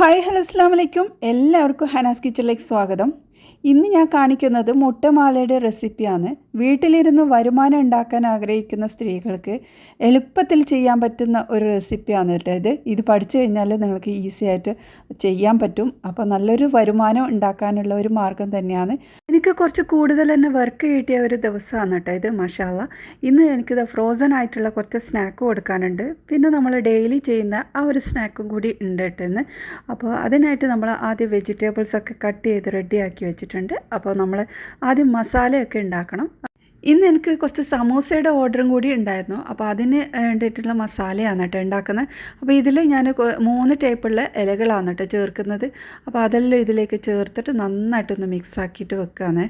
Hi hello അസ്സാം വലൈക്കും. എല്ലാവർക്കും ഹനാസ് കിച്ചണിലേക്ക് സ്വാഗതം. ഇന്ന് ഞാൻ കാണിക്കുന്നത് മുട്ടമാലയുടെ റെസിപ്പിയാണ്. വീട്ടിലിരുന്ന് വരുമാനം ഉണ്ടാക്കാൻ ആഗ്രഹിക്കുന്ന സ്ത്രീകൾക്ക് എളുപ്പത്തിൽ ചെയ്യാൻ പറ്റുന്ന ഒരു റെസിപ്പിയാണ് കേട്ടോ ഇത് പഠിച്ചു കഴിഞ്ഞാൽ നിങ്ങൾക്ക് ഈസി ആയിട്ട് ചെയ്യാൻ പറ്റും. അപ്പോൾ നല്ലൊരു വരുമാനം ഉണ്ടാക്കാനുള്ള ഒരു മാർഗ്ഗം തന്നെയാണ്. എനിക്ക് കുറച്ച് കൂടുതൽ തന്നെ വർക്ക് കിട്ടിയ ഒരു ദിവസമാണ് കേട്ടോ ഇത്. മാഷാഅല്ലാ, ഇന്ന് എനിക്കിത് ഫ്രോസൺ ആയിട്ടുള്ള കുറച്ച് സ്നാക്ക് കൊടുക്കാനുണ്ട്. പിന്നെ നമ്മൾ ഡെയിലി ചെയ്യുന്ന ആ ഒരു സ്നാക്കും കൂടി ഉണ്ട് കേട്ടോ ഇന്ന്. അപ്പോൾ അതിനായിട്ട് നമ്മൾ ആദ്യം വെജിറ്റബിൾസൊക്കെ കട്ട് ചെയ്ത് റെഡിയാക്കി വെച്ചിട്ടുണ്ട്. അപ്പോൾ നമ്മൾ ആദ്യം മസാലയൊക്കെ ഉണ്ടാക്കണം. ഇന്ന് എനിക്ക് കുറച്ച് സമൂസയുടെ ഓർഡറും കൂടി ഉണ്ടായിരുന്നു. അപ്പോൾ അതിന് വേണ്ടിയിട്ടുള്ള മസാലയാണ് കേട്ടോ ഉണ്ടാക്കുന്നത്. അപ്പോൾ ഇതിൽ ഞാൻ 3 ടൈപ്പുള്ള ഇലകളാണ് കേട്ടോ ചേർക്കുന്നത്. അപ്പോൾ അതെല്ലാം ഇതിലേക്ക് ചേർത്തിട്ട് നന്നായിട്ടൊന്ന് മിക്സ് ആക്കിയിട്ട് വെക്കുകയാണ്.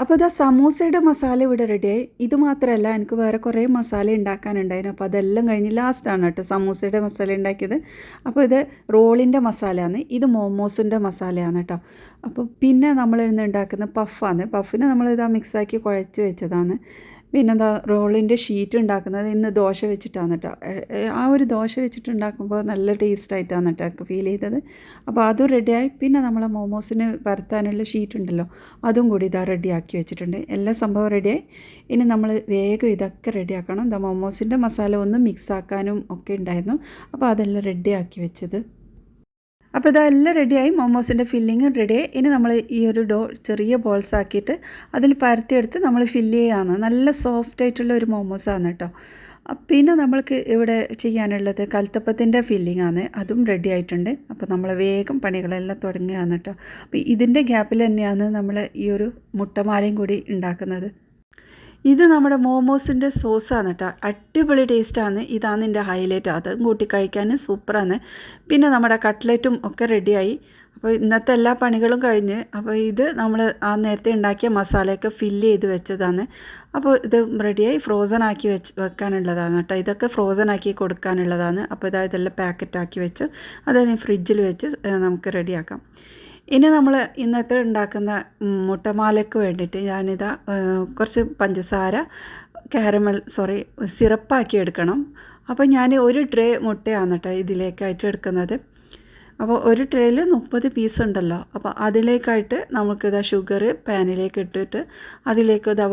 അപ്പോൾ ഇതാ സമൂസയുടെ മസാല ഇവിടെ റെഡിയായി. ഇത് മാത്രമല്ല, എനിക്ക് വേറെ കുറേ മസാല ഉണ്ടാക്കാനുണ്ടായിരുന്നു. അപ്പോൾ അതെല്ലാം കഴിഞ്ഞ് ലാസ്റ്റാണ് കേട്ടോ സമൂസയുടെ മസാല ഉണ്ടാക്കിയത്. അപ്പോൾ ഇത് റോളിൻ്റെ മസാലയാണ്, ഇത് മോമോസിൻ്റെ മസാലയാണ് കേട്ടോ. അപ്പോൾ പിന്നെ നമ്മൾ ഇന്ന് ഉണ്ടാക്കുന്ന പഫാണ്. പഫിന് നമ്മളിതാ മിക്സാക്കി കുഴച്ച് വെച്ചതാണ്. പിന്നെന്താ റോളിൻ്റെ ഷീറ്റ് ഉണ്ടാക്കുന്നത് ഇന്ന് ദോശ വെച്ചിട്ടാണ് കേട്ടോ. ആ ഒരു ദോശ വെച്ചിട്ടുണ്ടാക്കുമ്പോൾ നല്ല ടേസ്റ്റായിട്ടാണ് കേട്ടോ എനിക്ക് ഫീൽ ചെയ്തത്. അപ്പോൾ അതും റെഡിയായി. പിന്നെ നമ്മൾ മോമോസിന് പരത്താനുള്ള ഷീറ്റ് ഉണ്ടല്ലോ, അതും കൂടി ഇതാ റെഡിയാക്കി വെച്ചിട്ടുണ്ട്. എല്ലാ സംഭവം റെഡിയായി. ഇനി നമ്മൾ വേഗം ഇതൊക്കെ റെഡിയാക്കണം. ഇതാ മോമോസിൻ്റെ മസാല ഒന്ന് മിക്സ് ആക്കാനും ഒക്കെ ഉണ്ടായിരുന്നു. അപ്പോൾ അതെല്ലാം റെഡിയാക്കി വെച്ചത്. അപ്പോൾ ഇതെല്ലാം റെഡിയായി. മോമോസിൻ്റെ ഫില്ലിങ് റെഡിയായി. ഇനി നമ്മൾ ഈ ഒരു ചെറിയ ബോൾസ് ആക്കിയിട്ട് അതിൽ പരത്തിയെടുത്ത് നമ്മൾ ഫില്ല് ചെയ്യുകയാണ്. നല്ല സോഫ്റ്റ് ആയിട്ടുള്ള ഒരു മോമോസാണ് കേട്ടോ. പിന്നെ നമ്മൾക്ക് ഇവിടെ ചെയ്യാനുള്ളത് കൽത്തപ്പത്തിൻ്റെ ഫില്ലിംഗ് ആണ്. അതും റെഡി ആയിട്ടുണ്ട്. അപ്പോൾ നമ്മൾ വേഗം പണികളെല്ലാം തുടങ്ങുകയാണ് കേട്ടോ. അപ്പോൾ ഇതിൻ്റെ ഗ്യാപ്പിൽ തന്നെയാണ് നമ്മൾ ഈ ഒരു മുട്ടമാലയും കൂടി ഉണ്ടാക്കുന്നത്. ഇത് നമ്മുടെ മോമോസിൻ്റെ സോസാണ് കേട്ടോ. അടിപൊളി ടേസ്റ്റാണ്. ഇതാണ് എൻ്റെ ഹൈലൈറ്റ്. അതും കൂട്ടി കഴിക്കാൻ സൂപ്പറാണ്. പിന്നെ നമ്മുടെ കട്ട്ലറ്റും ഒക്കെ റെഡിയായി. അപ്പോൾ ഇന്നത്തെ എല്ലാ പണികളും കഴിഞ്ഞ്, അപ്പോൾ ഇത് നമ്മൾ ആ നേരത്തെ ഉണ്ടാക്കിയ മസാലയൊക്കെ ഫില്ല് ചെയ്ത് വെച്ചതാണ്. അപ്പോൾ ഇത് റെഡിയായി. ഫ്രോസൺ ആക്കി വെക്കാനുള്ളതാണ് കേട്ടോ. ഇതൊക്കെ ഫ്രോസൺ ആക്കി കൊടുക്കാനുള്ളതാണ്. അപ്പോൾ ഇതെല്ലാം പാക്കറ്റാക്കി വെച്ച് അതിന് ഫ്രിഡ്ജിൽ വെച്ച് നമുക്ക് റെഡിയാക്കാം. ഇനി നമ്മൾ ഇന്നത്തെ ഉണ്ടാക്കുന്ന മുട്ടമാലയ്ക്ക് വേണ്ടിയിട്ട് ഞാനിതാ കുറച്ച് പഞ്ചസാര സിറപ്പാക്കി എടുക്കണം. അപ്പോൾ ഞാൻ ഒരു ട്രേ മുട്ടയാണ് കേട്ടോ ഇതിലേക്കായിട്ട് എടുക്കുന്നത്. അപ്പോൾ ഒരു ട്രേയിൽ 30 പീസ് ഉണ്ടല്ലോ. അപ്പോൾ അതിലേക്കായിട്ട് നമുക്കിതാ ഷുഗർ പാനിലേക്ക് ഇട്ടിട്ട് അതിലേക്ക് ഇതാ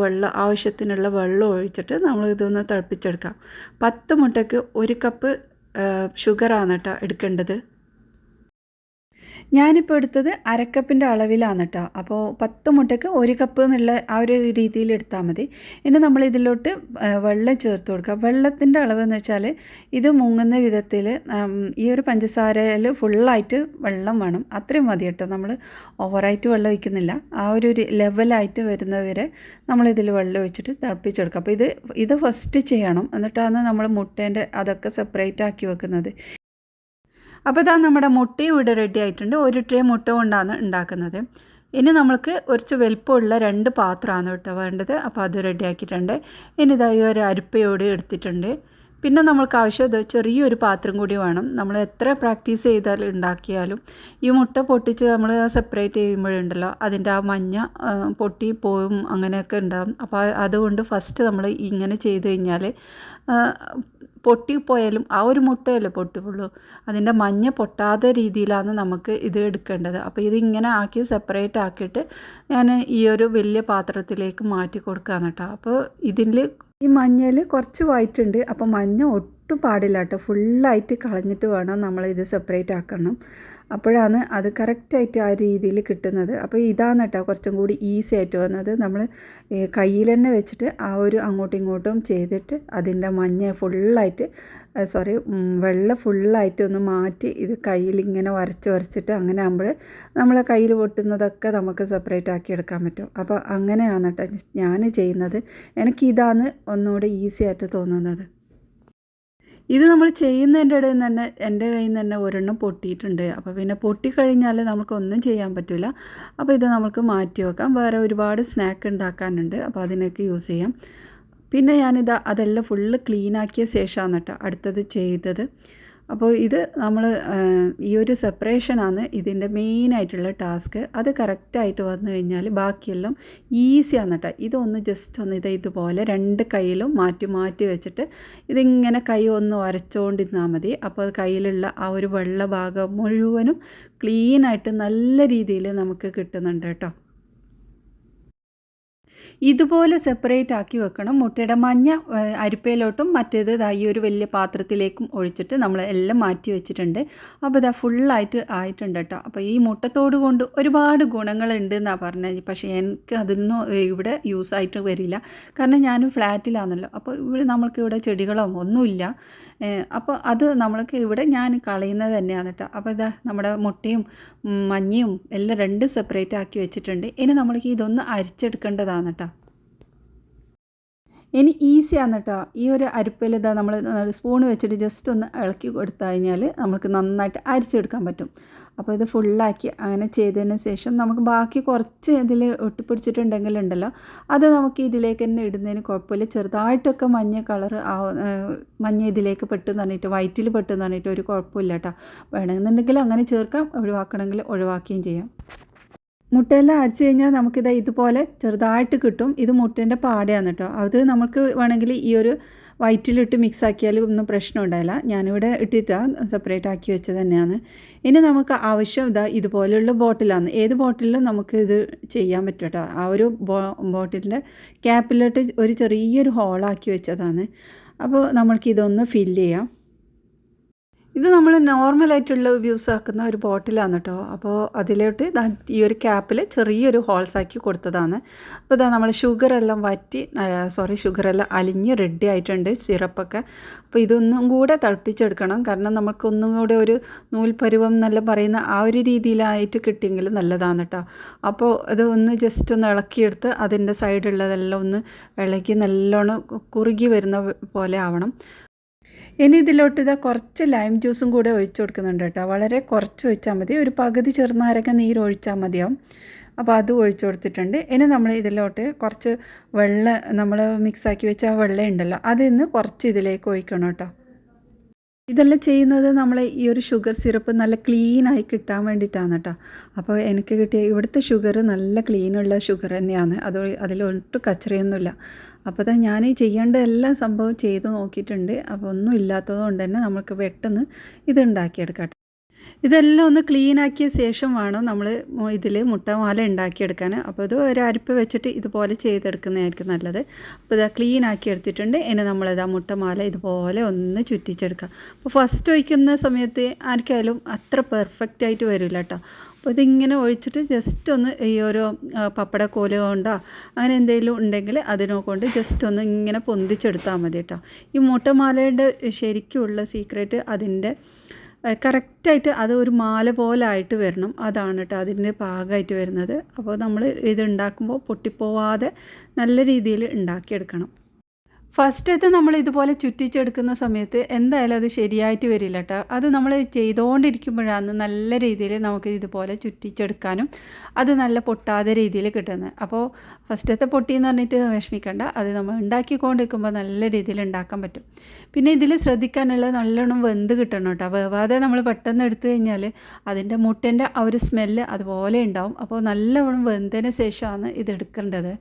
ആവശ്യത്തിനുള്ള വെള്ളം ഒഴിച്ചിട്ട് നമ്മളിതൊന്ന് തിളപ്പിച്ചെടുക്കാം. 10 മുട്ടയ്ക്ക് 1 കപ്പ് ഷുഗറാണ് കേട്ടോ എടുക്കേണ്ടത്. ഞാനിപ്പോൾ എടുത്തത് അരക്കപ്പിൻ്റെ അളവിലാണ് കേട്ടോ. അപ്പോൾ 10 മുട്ടയ്ക്ക് 1 കപ്പ് എന്നുള്ള ആ ഒരു രീതിയിൽ എടുത്താൽ മതി. ഇനി നമ്മൾ ഇതിലോട്ട് വെള്ളം ചേർത്ത് കൊടുക്കുക. വെള്ളത്തിൻ്റെ അളവെന്ന് വെച്ചാൽ ഇത് മുങ്ങുന്ന വിധത്തിൽ ഈ ഒരു പഞ്ചസാരയിൽ ഫുള്ളായിട്ട് വെള്ളം വേണം. അത്രയും മതി കേട്ടോ. നമ്മൾ ഓവറായിട്ട് വെള്ളം ഒഴിക്കുന്നില്ല. ആ ഒരു ലെവലായിട്ട് വരുന്നവരെ നമ്മളിതിൽ വെള്ളം ഒഴിച്ചിട്ട് തിളപ്പിച്ചെടുക്കുക. അപ്പോൾ ഇത് ഫസ്റ്റ് ചെയ്യണം. എന്നിട്ടാണ് നമ്മൾ മുട്ടേൻ്റെ അതൊക്കെ സെപ്പറേറ്റ് ആക്കി വെക്കുന്നത്. അപ്പോൾ ഇതാ നമ്മുടെ മുട്ടയും ഇവിടെ റെഡി ആയിട്ടുണ്ട്. ഒരു ട്രേ മുട്ട കൊണ്ടാണ് ഉണ്ടാക്കുന്നത്. ഇനി നമ്മൾക്ക് കുറച്ച് വലുപ്പമുള്ള 2 പാത്രമാണ് കേട്ടോ വേണ്ടത്. അപ്പോൾ അത് റെഡി ആക്കിയിട്ടുണ്ട്. ഇനി ഇതായി ഒരു അരിപ്പയോട് എടുത്തിട്ടുണ്ട്. പിന്നെ നമ്മൾക്ക് ആവശ്യം ചെറിയൊരു പാത്രം കൂടി വേണം. നമ്മൾ എത്ര പ്രാക്ടീസ് ചെയ്താൽ ഉണ്ടാക്കിയാലും ഈ മുട്ട പൊട്ടിച്ച് നമ്മൾ സെപ്പറേറ്റ് ചെയ്യുമ്പോഴുണ്ടല്ലോ അതിൻ്റെ ആ മഞ്ഞ പൊട്ടി പോവും, അങ്ങനെയൊക്കെ ഉണ്ടാകും. അപ്പോൾ അതുകൊണ്ട് ഫസ്റ്റ് നമ്മൾ ഇങ്ങനെ ചെയ്ത് കഴിഞ്ഞാൽ പൊട്ടിപ്പോയാലും ആ ഒരു മുട്ടയല്ലേ പൊട്ടുള്ളൂ, അതിൻ്റെ മഞ്ഞ പൊട്ടാത്ത രീതിയിലാണ് നമുക്ക് ഇത് എടുക്കേണ്ടത്. അപ്പോൾ ഇതിങ്ങനെ ആക്കി സെപ്പറേറ്റ് ആക്കിയിട്ട് ഞാൻ ഈ ഒരു വലിയ പാത്രത്തിലേക്ക് മാറ്റി കൊടുക്കുകയാണ് കേട്ടോ. അപ്പോൾ ഇതിൽ ഈ മഞ്ഞയിൽ കുറച്ച് വൈറ്റ് ഉണ്ട്. അപ്പോൾ മഞ്ഞ ഒട്ടും പാടില്ല കേട്ടോ. ഫുള്ളായിട്ട് കളഞ്ഞിട്ട് വേണം നമ്മളിത് സെപ്പറേറ്റ് ആക്കണം. അപ്പോഴാണ് അത് കറക്റ്റായിട്ട് ആ രീതിയിൽ കിട്ടുന്നത്. അപ്പോൾ ഇതാണ് കേട്ടോ കുറച്ചും കൂടി ഈസി ആയിട്ട് വന്നത്. നമ്മൾ കയ്യിൽ തന്നെ വെച്ചിട്ട് ആ ഒരു അങ്ങോട്ടും ഇങ്ങോട്ടും ചെയ്തിട്ട് അതിൻ്റെ മഞ്ഞ ഫുള്ളായിട്ട് വെള്ളം ഫുള്ളായിട്ട് ഒന്ന് മാറ്റി ഇത് കയ്യിൽ ഇങ്ങനെ വരച്ചിട്ട് അങ്ങനെ ആകുമ്പോൾ നമ്മളെ കയ്യിൽ പൊട്ടുന്നതൊക്കെ നമുക്ക് സെപ്പറേറ്റ് ആക്കി എടുക്കാൻ പറ്റും. അപ്പോൾ അങ്ങനെയാണ് കേട്ടോ ഞാൻ ചെയ്യുന്നത്. എനിക്കിതാണ് ഒന്നുകൂടി ഈസി ആയിട്ട് തോന്നുന്നത്. ഇത് നമ്മൾ ചെയ്യുന്നതിൻ്റെ ഇടയിൽ തന്നെ എൻ്റെ കയ്യിൽ നിന്ന് തന്നെ ഒരെണ്ണം പൊട്ടിയിട്ടുണ്ട്. അപ്പോൾ പിന്നെ പൊട്ടിക്കഴിഞ്ഞാൽ നമുക്കൊന്നും ചെയ്യാൻ പറ്റില്ല. അപ്പോൾ ഇത് നമുക്ക് മാറ്റി വെക്കാം. വേറെ ഒരുപാട് സ്നാക്ക് ഉണ്ടാക്കാനുണ്ട്. അപ്പോൾ അതിനൊക്കെ യൂസ് ചെയ്യാം. പിന്നെ അതെല്ലാം ഫുള്ള് ക്ലീനാക്കിയ ശേഷമാണ് കേട്ടോ അടുത്തത് ചെയ്തത്. അപ്പോൾ ഇത് നമ്മൾ ഈ ഒരു സെപ്പറേഷനാണ് ഇതിൻ്റെ മെയിനായിട്ടുള്ള ടാസ്ക്. അത് കറക്റ്റായിട്ട് വന്നു കഴിഞ്ഞാൽ ബാക്കിയെല്ലാം ഈസിയാണ് കേട്ടോ. ഇതൊന്ന് ജസ്റ്റ് ഒന്ന് ഇതുപോലെ രണ്ട് കൈയിലും മാറ്റി മാറ്റി വെച്ചിട്ട് ഇതിങ്ങനെ കൈ ഒന്ന് വരച്ചുകൊണ്ടിരുന്നാൽ മതി. അപ്പോൾ കയ്യിലുള്ള ആ ഒരു വെള്ള ഭാഗം മുഴുവനും ക്ലീനായിട്ട് നല്ല രീതിയിൽ നമുക്ക് കിട്ടുന്നുണ്ട് കേട്ടോ. ഇതുപോലെ സെപ്പറേറ്റ് ആക്കി വെക്കണം. മുട്ടയുടെ മഞ്ഞ അരിപ്പയിലോട്ടും മറ്റേത് ഈ ഒരു വലിയ പാത്രത്തിലേക്കും ഒഴിച്ചിട്ട് നമ്മൾ എല്ലാം മാറ്റി വെച്ചിട്ടുണ്ട്. അപ്പോൾ ഇതാ ഫുള്ളായിട്ട് ആയിട്ടുണ്ട് കേട്ടോ. അപ്പോൾ ഈ മുട്ടത്തോട് കൊണ്ട് ഒരുപാട് ഗുണങ്ങളുണ്ട് എന്നാണ് പറഞ്ഞത്. പക്ഷേ എനിക്ക് അതൊന്നും ഇവിടെ യൂസ് ആയിട്ട് വരില്ല. കാരണം ഞാൻ ഫ്ലാറ്റിലാണല്ലോ. അപ്പോൾ ഇവിടെ നമ്മൾക്കിവിടെ ചെടികളോ ഒന്നുമില്ല. അപ്പോൾ അത് നമ്മൾക്ക് ഇവിടെ ഞാൻ കളയുന്നത് തന്നെയാണ് കേട്ടോ. അപ്പോൾ ഇതാ നമ്മുടെ മുട്ടയും മഞ്ഞയും എല്ലാം രണ്ട് സെപ്പറേറ്റ് ആക്കി വെച്ചിട്ടുണ്ട്. ഇനി നമ്മൾക്ക് ഇതൊന്ന് അരിച്ചെടുക്കേണ്ടതാണ് കേട്ടോ. ഇനി ഈസിയാണ് കേട്ടോ. ഈ ഒരു അരിപ്പയിൽ ഇതാ നമ്മൾ സ്പൂൺ വെച്ചിട്ട് ജസ്റ്റ് ഒന്ന് ഇളക്കി കൊടുത്തു കഴിഞ്ഞാൽ നമുക്ക് നന്നായിട്ട് അരിച്ചെടുക്കാൻ പറ്റും. അപ്പോൾ ഇത് ഫുള്ളാക്കി അങ്ങനെ ചെയ്തതിന് ശേഷം നമുക്ക് ബാക്കി കുറച്ച് ഇതിൽ ഒട്ടിപ്പിടിച്ചിട്ടുണ്ടെങ്കിലുണ്ടല്ലോ അത് നമുക്ക് ഇതിലേക്ക് തന്നെ ഇടുന്നതിന് കുഴപ്പമില്ല. ചെറുതായിട്ടൊക്കെ മഞ്ഞ കളർ മഞ്ഞ ഇതിലേക്ക് പെട്ടെന്ന് പറഞ്ഞിട്ട് വൈറ്റിൽ പെട്ടെന്ന് പറഞ്ഞിട്ട് ഒരു കുഴപ്പമില്ല കേട്ടോ. വേണമെന്നുണ്ടെങ്കിൽ അങ്ങനെ ചേർക്കാം, ഒഴിവാക്കണമെങ്കിൽ ഒഴിവാക്കുകയും ചെയ്യാം. മുട്ടയെല്ലാം അരച്ച് കഴിഞ്ഞാൽ നമുക്കിത് ഇതുപോലെ ചെറുതായിട്ട് കിട്ടും. ഇത് മുട്ടേൻ്റെ പാടയാണ് കേട്ടോ. അത് നമുക്ക് വേണമെങ്കിൽ ഈ ഒരു വൈറ്റിലിട്ട് മിക്സ് ആക്കിയാലും ഒന്നും പ്രശ്നം ഉണ്ടായില്ല. ഞാനിവിടെ ഇട്ടിട്ടാണ് സെപ്പറേറ്റ് ആക്കി വെച്ചത് തന്നെയാണ്. ഇനി നമുക്ക് ആവശ്യം ഇതുപോലെയുള്ള ബോട്ടിലാണ്. ഏത് ബോട്ടിലും നമുക്ക് ഇത് ചെയ്യാൻ പറ്റും കേട്ടോ. ആ ഒരു ബോട്ടിലിൻ്റെ ക്യാപ്പിലോട്ട് ഒരു ചെറിയൊരു ഹോളാക്കി വെച്ചതാണ്. അപ്പോൾ നമ്മൾക്കിതൊന്ന് ഫില്ല് ചെയ്യാം. ഇത് നമ്മൾ നോർമലായിട്ടുള്ള യൂസ് ആക്കുന്ന ഒരു ബോട്ടിലാണ് കേട്ടോ. അപ്പോൾ അതിലോട്ട് ഈ ഒരു ക്യാപ്പിൽ ചെറിയൊരു ഹോൾസാക്കി കൊടുത്തതാണ്. അപ്പോൾ ഇതാ നമ്മൾ ഷുഗറെല്ലാം ഷുഗറെല്ലാം അലിഞ്ഞ് റെഡി ആയിട്ടുണ്ട് സിറപ്പൊക്കെ. അപ്പോൾ ഇതൊന്നും കൂടെ തിളപ്പിച്ചെടുക്കണം. കാരണം നമുക്കൊന്നും കൂടെ ഒരു നൂൽപ്പരുവം എന്നെല്ലാം പറയുന്ന ആ ഒരു രീതിയിലായിട്ട് കിട്ടിയെങ്കിൽ നല്ലതാണ് കേട്ടോ. അപ്പോൾ അത് ഒന്ന് ജസ്റ്റ് ഒന്ന് ഇളക്കിയെടുത്ത് അതിൻ്റെ സൈഡുള്ളതെല്ലാം ഒന്ന് ഇളക്കി നല്ലോണം കുറുകി വരുന്ന പോലെ ആവണം. ഇനി ഇതിലോട്ട് കുറച്ച് ലൈം ജ്യൂസും കൂടെ ഒഴിച്ചു കൊടുക്കുന്നുണ്ട് കേട്ടോ. വളരെ കുറച്ച് ഒഴിച്ചാൽ മതി. ഒരു പകുതി ചെറുനാരങ്ങ നീര് ഒഴിച്ചാൽ മതിയാവും. അപ്പോൾ അത് ഒഴിച്ചു കൊടുത്തിട്ടുണ്ട്. ഇനി നമ്മൾ ഇതിലോട്ട് കുറച്ച് വെള്ളം നമ്മൾ മിക്സാക്കി വെച്ച ആ വെള്ളം ഉണ്ടല്ലോ അതിന്ന് കുറച്ച് ഇതിലേക്ക് ഒഴിക്കണം കേട്ടോ. ഇതെല്ലാം ചെയ്യുന്നത് നമ്മൾ ഈ ഒരു ഷുഗർ സിറപ്പ് നല്ല ക്ലീനായി കിട്ടാൻ വേണ്ടിയിട്ടാണ് കേട്ടോ. അപ്പോൾ എനിക്ക് കിട്ടിയ ഇവിടുത്തെ ഷുഗർ നല്ല ക്ലീനുള്ള ഷുഗർ തന്നെയാണ്. അതിലൊട്ടും കച്ചറയൊന്നുമില്ല. അപ്പോൾ ഞാൻ ചെയ്യേണ്ട എല്ലാ സംഭവം ചെയ്ത് നോക്കിയിട്ടുണ്ട്. അപ്പോൾ ഒന്നും ഇല്ലാത്തത് കൊണ്ട് തന്നെ നമുക്ക് പെട്ടെന്ന് ഇത് ഉണ്ടാക്കിയെടുക്കാം. ഇതെല്ലാം ഒന്ന് ക്ലീനാക്കിയ ശേഷം വേണം നമ്മൾ ഇതിൽ മുട്ടമാല ഉണ്ടാക്കിയെടുക്കാൻ. അപ്പോൾ ഇത് ഒരു അരിപ്പ് വെച്ചിട്ട് ഇതുപോലെ ചെയ്തെടുക്കുന്നതായിരിക്കും നല്ലത്. അപ്പോൾ ഇത് ക്ലീനാക്കി എടുത്തിട്ടുണ്ട്. ഇനി നമ്മളിത് മുട്ടമാല ഇതുപോലെ ഒന്ന് ചുറ്റിച്ചെടുക്കുക. അപ്പോൾ ഫസ്റ്റ് ഒഴിക്കുന്ന സമയത്ത് ആർക്കായാലും അത്ര പെർഫെക്റ്റ് ആയിട്ട് വരില്ല കേട്ടോ. അപ്പോൾ ഇതിങ്ങനെ ഒഴിച്ചിട്ട് ജസ്റ്റ് ഒന്ന് ഈ ഒരു പപ്പടക്കോല് കൊണ്ടോ അങ്ങനെ എന്തെങ്കിലും ഉണ്ടെങ്കിൽ അതിനെ കൊണ്ട് ജസ്റ്റ് ഒന്ന് ഇങ്ങനെ പൊന്തിച്ചെടുത്താൽ മതി കേട്ടോ. ഈ മുട്ടമാലയുടെ ശരിക്കുള്ള സീക്രട്ട് അതിൻ്റെ കറക്റ്റായിട്ട് അത് ഒരു മാല പോലെ ആയിട്ട് വരണം. അതാണ് കേട്ടോ അതിൻ്റെ പാകമായിട്ട് വരുന്നത്. അപ്പോൾ നമ്മൾ ഇത് ഉണ്ടാക്കുമ്പോൾ പൊട്ടിപ്പോവാതെ നല്ല രീതിയിൽ ഉണ്ടാക്കിയെടുക്കണം. ഫസ്റ്റത്തെ നമ്മൾ ഇതുപോലെ ചുറ്റിച്ചെടുക്കുന്ന സമയത്ത് എന്തായാലും അത് ശരിയായിട്ട് വരില്ല കേട്ടോ. അത് നമ്മൾ ചെയ്തുകൊണ്ടിരിക്കുമ്പോഴാണ് നല്ല രീതിയിൽ നമുക്ക് ഇതുപോലെ ചുറ്റിച്ചെടുക്കാനും അത് നല്ല പൊട്ടാതെ രീതിയിൽ കിട്ടുന്നത്. അപ്പോൾ ഫസ്റ്റത്തെ പൊട്ടിയെന്ന് പറഞ്ഞിട്ട് വിഷമിക്കേണ്ട. അത് നമ്മൾ ഉണ്ടാക്കിക്കൊണ്ടിരിക്കുമ്പോൾ നല്ല രീതിയിൽ ഉണ്ടാക്കാൻ പറ്റും. പിന്നെ ഇതിൽ ശ്രദ്ധിക്കാനുള്ളത് നല്ലോണം വെന്ത് കിട്ടണം കേട്ടോ. വേവാതെ നമ്മൾ പെട്ടെന്ന് എടുത്തു കഴിഞ്ഞാൽ അതിൻ്റെ മുട്ടേൻ്റെ ആ ഒരു സ്മെല്ല് അതുപോലെ ഉണ്ടാവും. അപ്പോൾ നല്ലവണ്ണം വെന്തതിന് ശേഷമാണ് ഇത് എടുക്കേണ്ടത്.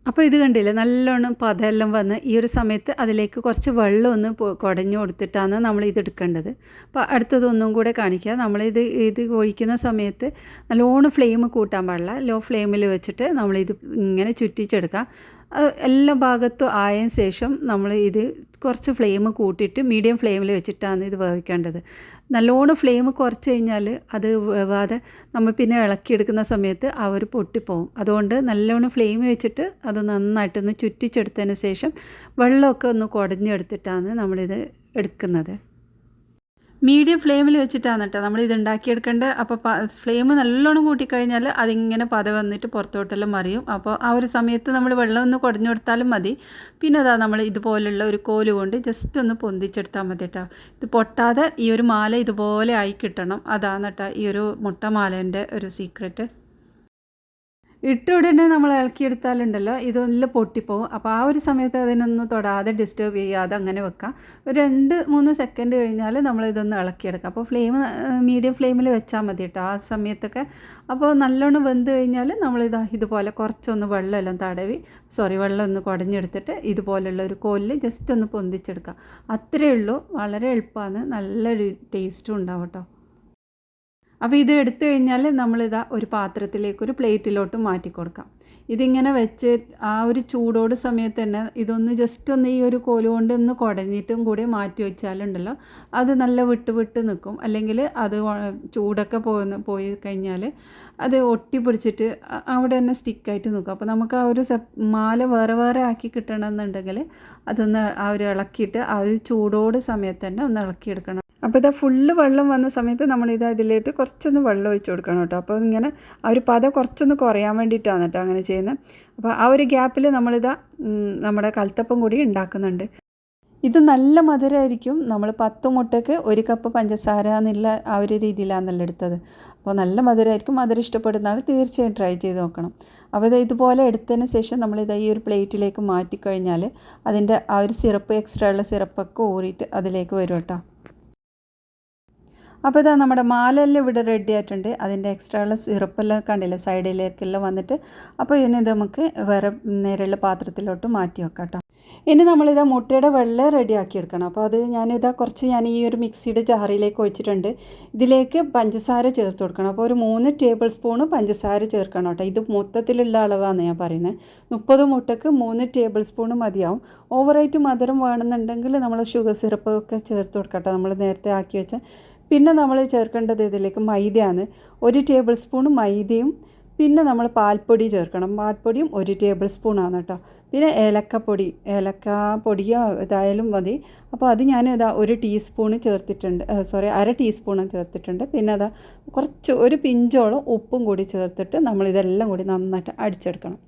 അപ്പോൾ ഇത് കണ്ടില്ലേ നല്ലോണം പതെല്ലാം വന്ന് ഈ ഒരു സമയത്ത് അതിലേക്ക് കുറച്ച് വെള്ളം ഒന്ന് കുടഞ്ഞു കൊടുത്തിട്ടാണ് നമ്മൾ ഇത് എടുക്കേണ്ടത്. അപ്പോൾ അടുത്തതൊന്നും കൂടെ കാണിക്കുക. ഇത് ഒഴിക്കുന്ന സമയത്ത് നല്ലോണം ഫ്ലെയിം കൂട്ടാൻ പാടില്ല. ലോ ഫ്ലെയിമിൽ വെച്ചിട്ട് നമ്മളിത് ഇങ്ങനെ ചുറ്റിച്ചെടുക്കാം. എല്ലാ ഭാഗത്തും ആയതിന് ശേഷം നമ്മൾ ഇത് കുറച്ച് ഫ്ലെയിം കൂട്ടിയിട്ട് മീഡിയം ഫ്ലെയിമിൽ വെച്ചിട്ടാണ് ഇത് വേവിക്കേണ്ടത്. നല്ലോണം ഫ്ലെയിം കുറച്ച് കഴിഞ്ഞാൽ അത് വേവാതെ നമ്മൾ പിന്നെ ഇളക്കിയെടുക്കുന്ന സമയത്ത് അവർ പൊട്ടിപ്പോവും. അതുകൊണ്ട് നല്ലോണം ഫ്ലെയിം വെച്ചിട്ട് അത് നന്നായിട്ടൊന്ന് ചുറ്റിച്ചെടുത്തതിന് ശേഷം വെള്ളമൊക്കെ ഒന്ന് കുടഞ്ഞെടുത്തിട്ടാണ് നമ്മളിത് എടുക്കുന്നത്. മീഡിയം ഫ്ലെയിമിൽ വെച്ചിട്ടാണ് കേട്ടോ നമ്മളിത് ഉണ്ടാക്കിയെടുക്കേണ്ടത്. അപ്പോൾ ഫ്ലെയിം നല്ലോണം കൂട്ടിക്കഴിഞ്ഞാൽ അതിങ്ങനെ പത വന്നിട്ട് പുറത്തോട്ടെല്ലാം മറിയും. അപ്പോൾ ആ ഒരു സമയത്ത് നമ്മൾ വെള്ളം ഒന്ന് കുടഞ്ഞു കൊടുത്താലും മതി. പിന്നെ അതാ നമ്മൾ ഇതുപോലുള്ള ഒരു കോല് കൊണ്ട് ജസ്റ്റ് ഒന്ന് പൊന്തിച്ചെടുത്താൽ മതി കേട്ടോ. ഇത് പൊട്ടാതെ ഈ ഒരു മാല ഇതുപോലെ ആയി കിട്ടണം. അതാണ് കേട്ടോ ഈ ഒരു മുട്ടമാലേൻ്റെ ഒരു സീക്രട്ട്. ഇട്ട ഉടനെ നമ്മൾ ഇളക്കിയെടുത്താലുണ്ടല്ലോ ഇതെല്ലാം പൊട്ടിപ്പോവും. അപ്പോൾ ആ ഒരു സമയത്ത് അതിനൊന്നും തൊടാതെ ഡിസ്റ്റർബ് ചെയ്യാതെ അങ്ങനെ വെക്കാം. ഒരു 2-3 സെക്കൻഡ് കഴിഞ്ഞാൽ നമ്മളിതൊന്ന് ഇളക്കിയെടുക്കാം. അപ്പോൾ മീഡിയം ഫ്ലെയിമിൽ വെച്ചാൽ മതി കേട്ടോ ആ സമയത്തൊക്കെ. അപ്പോൾ നല്ലോണം വെന്ത് കഴിഞ്ഞാൽ ഇതുപോലെ കുറച്ചൊന്ന് വെള്ളമെല്ലാം വെള്ളം ഒന്ന് കുടഞ്ഞെടുത്തിട്ട് ഇതുപോലുള്ള ഒരു കോലിൽ ജസ്റ്റ് ഒന്ന് പൊന്തിച്ചെടുക്കാം. അത്രയേ ഉള്ളൂ. വളരെ എളുപ്പമാണ്, നല്ലൊരു ടേസ്റ്റും ഉണ്ടാവും കേട്ടോ. അപ്പോൾ ഇത് എടുത്തു കഴിഞ്ഞാൽ ഒരു പാത്രത്തിലേക്ക് ഒരു പ്ലേറ്റിലോട്ട് മാറ്റി കൊടുക്കാം. ഇതിങ്ങനെ വെച്ച് ആ ഒരു ചൂടോട് സമയത്ത് തന്നെ ഇതൊന്ന് ജസ്റ്റ് ഒന്ന് ഈ ഒരു കോല് കൊണ്ട് ഒന്ന് കുടഞ്ഞിട്ടും കൂടി മാറ്റി വെച്ചാലുണ്ടല്ലോ അത് നല്ല വിട്ട് നിൽക്കും. അല്ലെങ്കിൽ അത് ചൂടൊക്കെ പോയി കഴിഞ്ഞാൽ അത് ഒട്ടി പിടിച്ചിട്ട് അവിടെ തന്നെ സ്റ്റിക്കായിട്ട് നിൽക്കും. അപ്പോൾ നമുക്ക് ആ ഒരു മാല വേറെ ആക്കി കിട്ടണമെന്നുണ്ടെങ്കിൽ അതൊന്ന് ആ ഒരു ഇളക്കിയിട്ട് ആ ഒരു ചൂടോട് സമയത്ത് തന്നെ ഒന്ന് ഇളക്കിയെടുക്കണം. അപ്പോൾ ഫുള്ള് വെള്ളം വന്ന സമയത്ത് ഇതിലേക്ക് കുറച്ചൊന്ന് വെള്ളം ഒഴിച്ച് കൊടുക്കണം കേട്ടോ. അപ്പോൾ ഇങ്ങനെ ആ ഒരു പത കുറച്ചൊന്ന് കുറയാൻ വേണ്ടിയിട്ടാണ് കേട്ടോ അങ്ങനെ ചെയ്യുന്നത്. അപ്പോൾ ആ ഒരു ഗ്യാപ്പിൽ നമ്മുടെ കൽത്തപ്പം കൂടി ഉണ്ടാക്കുന്നുണ്ട്. ഇത് നല്ല മധുരമായിരിക്കും. നമ്മൾ 10 മുട്ടയ്ക്ക് 1 കപ്പ് പഞ്ചസാര എന്നുള്ള ആ ഒരു രീതിയിലാണല്ലോ എടുത്തത്. അപ്പോൾ നല്ല മധുരമായിരിക്കും. മധുരം ഇഷ്ടപ്പെടുന്ന ആൾ തീർച്ചയായും ട്രൈ ചെയ്ത് നോക്കണം. അപ്പോൾ ഇതുപോലെ എടുത്തതിന് ശേഷം ഈ ഒരു പ്ലേറ്റിലേക്ക് മാറ്റിക്കഴിഞ്ഞാൽ അതിൻ്റെ ആ ഒരു എക്സ്ട്രാ ഉള്ള സിറപ്പൊക്കെ ഊറിയിട്ട് അതിലേക്ക് വരും കേട്ടോ. അപ്പോൾ നമ്മുടെ മാലയെല്ലാം ഇവിടെ റെഡി ആയിട്ടുണ്ട്. അതിൻ്റെ എക്സ്ട്രാ ഉള്ള സിറപ്പെല്ലാം കണ്ടില്ലേ സൈഡിലേക്കെല്ലാം വന്നിട്ട്. അപ്പോൾ നമുക്ക് വേറെ നേരെയുള്ള പാത്രത്തിലോട്ട് മാറ്റി വെക്കാം കേട്ടോ. ഇനി മുട്ടയുടെ വെള്ള റെഡിയാക്കി എടുക്കണം. അപ്പോൾ അത് കുറച്ച് ഈ ഒരു മിക്സിയുടെ ജാറിലേക്ക് ഒഴിച്ചിട്ടുണ്ട്. ഇതിലേക്ക് പഞ്ചസാര ചേർത്ത് കൊടുക്കണം. അപ്പോൾ ഒരു 3 ടേബിൾ സ്പൂണ് പഞ്ചസാര ചേർക്കണം കേട്ടോ. ഇത് മൊത്തത്തിലുള്ള അളവാണ് ഞാൻ പറയുന്നത്. 30 മുട്ടയ്ക്ക് 3 ടേബിൾ സ്പൂണ് മതിയാവും. ഓവറായിട്ട് മധുരം വേണമെന്നുണ്ടെങ്കിൽ നമ്മൾ ഷുഗർ സിറപ്പ് ഒക്കെ ചേർത്ത് കൊടുക്കാം കേട്ടോ. നമ്മൾ നേരത്തെ ആക്കി വെച്ച. പിന്നെ നമ്മൾ ചേർക്കേണ്ടത് ഇതിലേക്ക് മൈദയാണ്. 1 ടേബിൾ സ്പൂൺ മൈദയും പിന്നെ നമ്മൾ പാൽപ്പൊടി ചേർക്കണം. പാൽപ്പൊടിയും 1 ടേബിൾ സ്പൂണാണ് കേട്ടോ. പിന്നെ ഏലക്കാപ്പൊടിയോ ഇതായാലും മതി. അപ്പോൾ അത് ഞാൻ 1 ടീസ്പൂണ് ചേർത്തിട്ടുണ്ട്. അര ടീസ്പൂൺ ചേർത്തിട്ടുണ്ട്. പിന്നെ കുറച്ച് ഒരു പിഞ്ചോളം ഉപ്പും കൂടി ചേർത്തിട്ട് നമ്മളിതെല്ലാം കൂടി നന്നായിട്ട് അടിച്ചെടുക്കണം.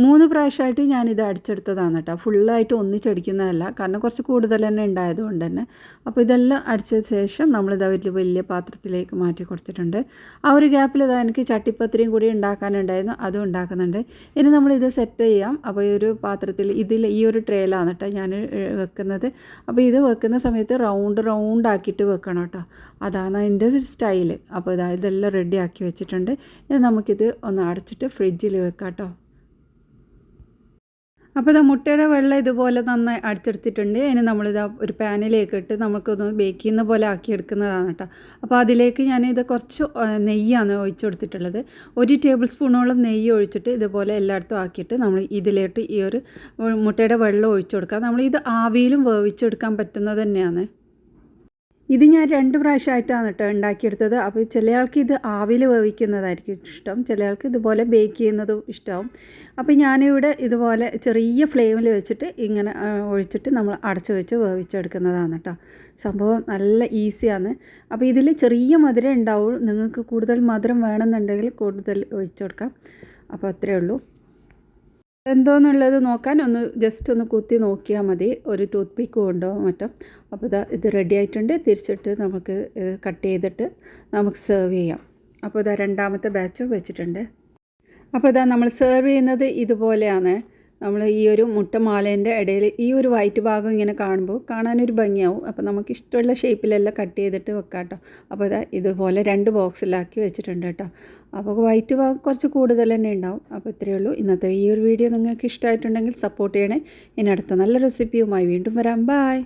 3 പ്രാവശ്യമായിട്ട് ഞാനിത് അടിച്ചെടുത്തതാണ് കേട്ടോ. ഫുള്ളായിട്ട് ഒന്നിച്ചടിക്കുന്നതല്ല, കാരണം കുറച്ച് കൂടുതൽ തന്നെ ഉണ്ടായതുകൊണ്ട് തന്നെ. അപ്പോൾ ഇതെല്ലാം അടിച്ച ശേഷം ഒരു വലിയ പാത്രത്തിലേക്ക് മാറ്റി കൊടുത്തിട്ടുണ്ട്. ആ ഒരു ഗ്യാപ്പിൽ എനിക്ക് ചട്ടിപ്പത്തിരിയും കൂടി ഉണ്ടാക്കാനുണ്ടായിരുന്നു, അതും ഉണ്ടാക്കുന്നുണ്ട്. ഇനി നമ്മളിത് സെറ്റ് ചെയ്യാം. അപ്പോൾ ഈ ഒരു പാത്രത്തിൽ ഈ ഒരു ട്രേയിലാണ് കേട്ടോ ഞാൻ വെക്കുന്നത്. അപ്പോൾ ഇത് വെക്കുന്ന സമയത്ത് റൗണ്ട് ആക്കിയിട്ട് വെക്കണം കേട്ടോ. അതാണ് അതിൻ്റെ സ്റ്റൈല്. അപ്പോൾ ഇതെല്ലാം റെഡി ആക്കി വെച്ചിട്ടുണ്ട്. ഇനി നമുക്കിത് ഒന്ന് അടച്ചിട്ട് ഫ്രിഡ്ജിൽ വെക്കാം കേട്ടോ. അപ്പോൾ മുട്ടയുടെ വെള്ളം ഇതുപോലെ നന്നായി അടിച്ചെടുത്തിട്ടുണ്ട്. ഇനി ഒരു പാനിലേക്ക് ഇട്ട് നമുക്കൊന്ന് ബേക്ക് ചെയ്യുന്ന പോലെ ആക്കിയെടുക്കുന്നതാണ് കേട്ടോ. അപ്പോൾ അതിലേക്ക് ഞാനിത് കുറച്ച് നെയ്യാണ് ഒഴിച്ചു കൊടുത്തിട്ടുള്ളത്. 1 ടേബിൾ സ്പൂണോളം നെയ്യ് ഒഴിച്ചിട്ട് ഇതുപോലെ എല്ലായിടത്തും ആക്കിയിട്ട് നമ്മൾ ഇതിലേക്ക് ഈ ഒരു മുട്ടയുടെ വെള്ളം ഒഴിച്ചു കൊടുക്കാം. ഇത് ആവിയിലും വേവിച്ചെടുക്കാൻ പറ്റുന്നത് തന്നെയാണ്. ഇത് ഞാൻ 2 പ്രാവശ്യമായിട്ടാണ് കേട്ടോ ഉണ്ടാക്കിയെടുത്തത്. അപ്പോൾ ചില ആൾക്ക് ഇത് ആവിയിൽ വേവിക്കുന്നതായിരിക്കും ഇഷ്ടം, ചില ആൾക്ക് ഇതുപോലെ ബേക്ക് ചെയ്യുന്നതും ഇഷ്ടമാവും. അപ്പോൾ ഞാനിവിടെ ഇതുപോലെ ചെറിയ ഫ്ലെയിമിൽ വെച്ചിട്ട് ഇങ്ങനെ ഒഴിച്ചിട്ട് നമ്മൾ അടച്ചു വെച്ച് വേവിച്ചെടുക്കുന്നതാണ് കേട്ടോ. സംഭവം നല്ല ഈസിയാണ്. അപ്പോൾ ഇതിൽ ചെറിയ മധുരം ഉണ്ടാവും. നിങ്ങൾക്ക് കൂടുതൽ മധുരം വേണമെന്നുണ്ടെങ്കിൽ കൂടുതൽ ഒഴിച്ചു കൊടുക്കാം. അപ്പോൾ അത്രയേ ഉള്ളൂ. എന്തോന്നുള്ളത് നോക്കാൻ ജസ്റ്റ് ഒന്ന് കുത്തി നോക്കിയാൽ മതി, ഒരു ടൂത്ത് പിക്ക് കൊണ്ടോ മറ്റോ. അപ്പോൾ ഇത് റെഡി ആയിട്ടുണ്ട്. തിരിച്ചിട്ട് നമുക്ക് കട്ട് ചെയ്തിട്ട് നമുക്ക് സെർവ് ചെയ്യാം. അപ്പോൾ രണ്ടാമത്തെ ബാച്ച് വെച്ചിട്ടുണ്ട്. അപ്പോൾ നമ്മൾ സെർവ് ചെയ്യുന്നത് ഇതുപോലെയാണ്. നമ്മൾ ഈ ഒരു മുട്ടമാലേൻ്റെ ഇടയിൽ ഈ ഒരു വൈറ്റ് ഭാഗം ഇങ്ങനെ കാണുമ്പോൾ കാണാനൊരു ഭംഗിയാവും. അപ്പോൾ നമുക്ക് ഇഷ്ടമുള്ള ഷേപ്പിലെല്ലാം കട്ട് ചെയ്തിട്ട് വെക്കാം കേട്ടോ. അപ്പോൾ ഇതുപോലെ 2 ബോക്സിലാക്കി വെച്ചിട്ടുണ്ട് കേട്ടോ. അപ്പോൾ വൈറ്റ് ഭാഗം കുറച്ച് കൂടുതൽ തന്നെ ഉണ്ടാവും. അപ്പോൾ ഇത്രയേ ഉള്ളൂ. ഇന്നത്തെ ഈ ഒരു വീഡിയോ നിങ്ങൾക്ക് ഇഷ്ടമായിട്ടുണ്ടെങ്കിൽ സപ്പോർട്ട് ചെയ്യണേ. ഇനി അടുത്ത നല്ല റെസിപ്പിയുമായി വീണ്ടും വരാം. ബൈ.